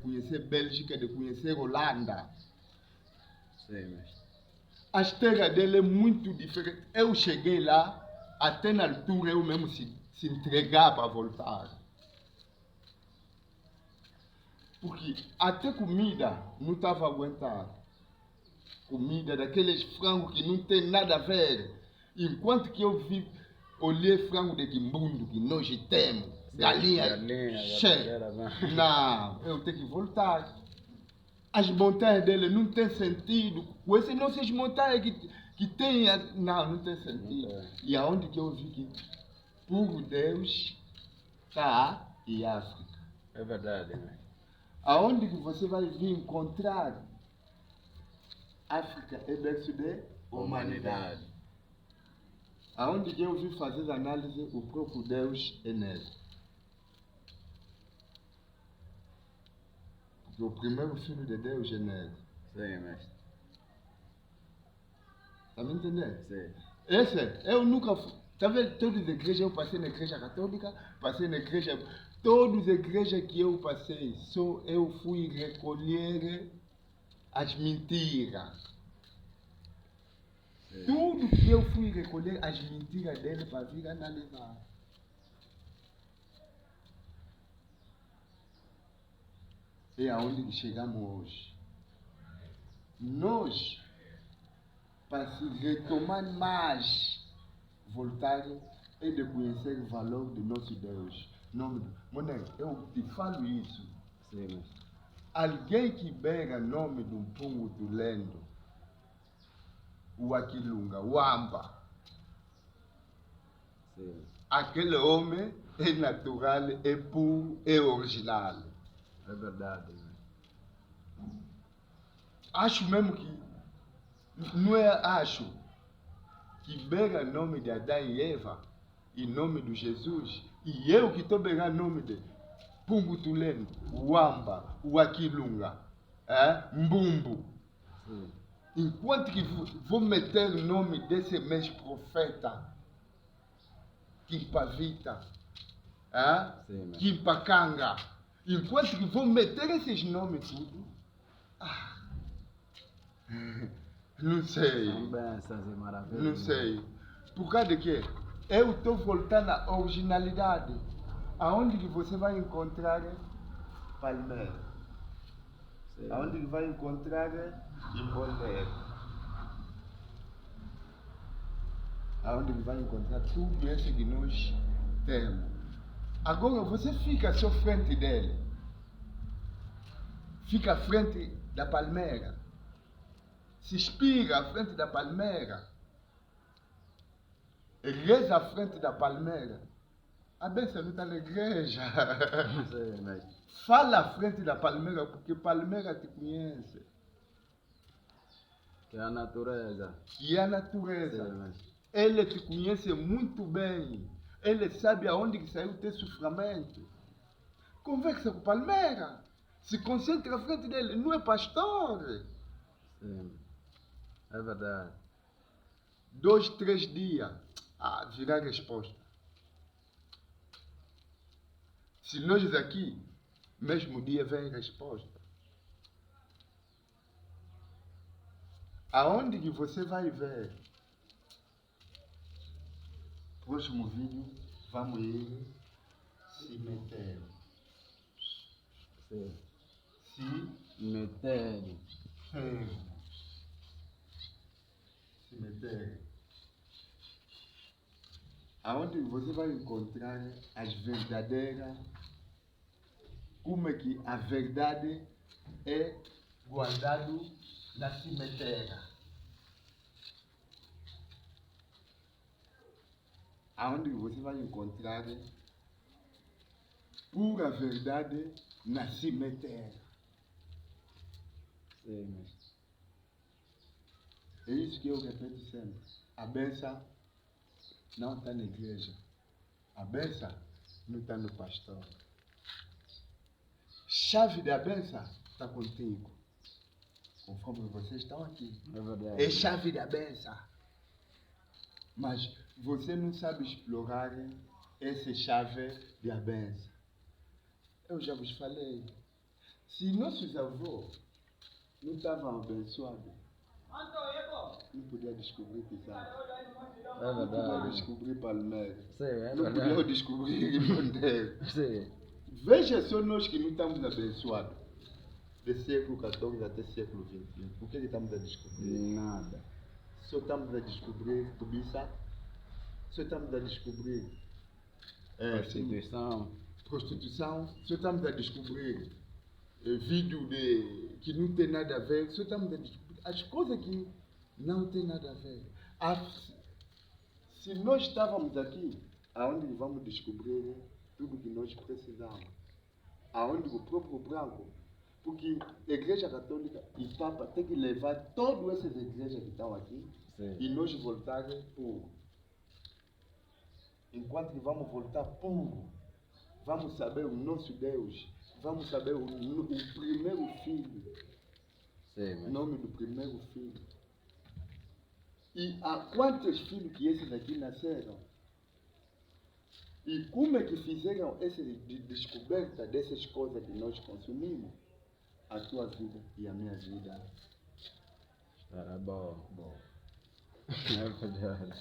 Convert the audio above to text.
conhecer Bélgica, de conhecer Holanda. Sim, mestre. A terras dele é muito diferente. Eu cheguei lá, até na altura eu mesmo se entregar para voltar. Porque até comida não estava aguentando. Comida daqueles frangos que não tem nada a ver. Enquanto que eu vi, olhei frango de quimbundo, que nós temos, galinha cheia. Não, eu tenho que voltar. As montanhas dele não tem sentido. Com essas nossas montanhas que tem, não tem sentido. E aonde que eu vi que por Deus está em África. É verdade, né? Aonde que você vai vir encontrar África é berço de humanidade. Aonde que eu vi fazer análise, o próprio Deus é nele. Porque o primeiro filho de Deus é nele. Sim, mestre. Está me entendendo? Sim. Eu nunca fui. Está vendo? Todas as igrejas, eu passei na igreja católica, passei na igreja. Todas as igrejas que eu passei, só eu fui recolher as mentiras. Sim. Tudo que eu fui recolher as mentiras dele para vir analisar. É aonde chegamos hoje. Nós, para se retomar mais, voltar é de conhecer o valor do nosso Deus. Moné, eu te falo isso. Sim. Alguém que pega nome de um pungo do lendo, o Aquilunga, o Amba, sim, aquele homem é natural, é puro, é original. É verdade. Acho mesmo que, não é acho, que pega nome de Adão e Eva, em nome de Jesus, e eu que estou pegando nome de Pungo Tuleno, o Amba, o Aquilunga, Mbumbo. Sim. Enquanto que vou meter o nome desse mesmo profeta, Kimpavita, Kimpakanga, enquanto que vou meter esses nomes tudo, não sei. São bênçãos e maravilhas. Não sei. Por causa de quê? Eu estou voltando à originalidade. Aonde que você vai encontrar Palmeira? Sim. Aonde que vai encontrar Imbondeiro? Aonde que vai encontrar tudo isso que nós temos? Agora você fica só frente dele. Fica à frente da palmeira. Se inspira à frente da palmeira. Reza à frente da palmeira. A bênção não está na igreja. Sim, mas... Fala à frente da palmeira, porque palmeira te conhece. Que é a natureza. Que é a natureza. Sim, mas... Ele te conhece muito bem. Ele sabe aonde que saiu o teu sofrimento. Conversa com palmeira. Se concentra à frente dele. Não é pastor. Sim. É verdade. 2, 3 dias. Virá resposta. Se nós aqui, mesmo dia vem resposta. Aonde que você vai ver? Próximo vídeo, vamos ir cemitério. Sim. Cemitério. Cemitério. Aonde você vai encontrar as verdadeiras, como é que a verdade é guardada na cemitério. Aonde você vai encontrar pura verdade na cemitério. Sim, mas... É isso que eu repito sempre. A bênção não está na igreja. A bênção não está no pastor. Chave da bênção está contigo. Conforme vocês estão aqui. É verdade. É chave da bênção. Mas você não sabe explorar essa chave da bênção. Eu já vos falei. Se nossos avós não estavam abençoados, não podia descobrir Pizarro. É Não podia verdade. descobrir Palmeira. Sim, é Não podia verdade. descobrir Ribandeiro. Sim. Veja só nós que não estamos abençoados. Do século XIV até século XXI. O que estamos a descobrir? Nada. Só estamos a descobrir cobiça. Só estamos a descobrir Prostituição. prostituição. Só estamos a descobrir vídeo que não tem nada a ver. Só estamos a descobrir as coisas que não tem nada a ver. Se nós estávamos aqui, aonde vamos descobrir tudo que nós precisamos? Aonde o próprio branco? Porque a Igreja Católica e Papa tem que levar todas essas igrejas que estão aqui Sim. e nós voltar puro. Enquanto que vamos voltar puro, vamos saber o nosso Deus, vamos saber o primeiro filho, Sim, o mas... nome do primeiro filho. E há quantos filhos que esses aqui nasceram? E como é que fizeram essa descoberta dessas coisas que nós consumimos? A tua vida e a minha vida. Estará bom. É verdade.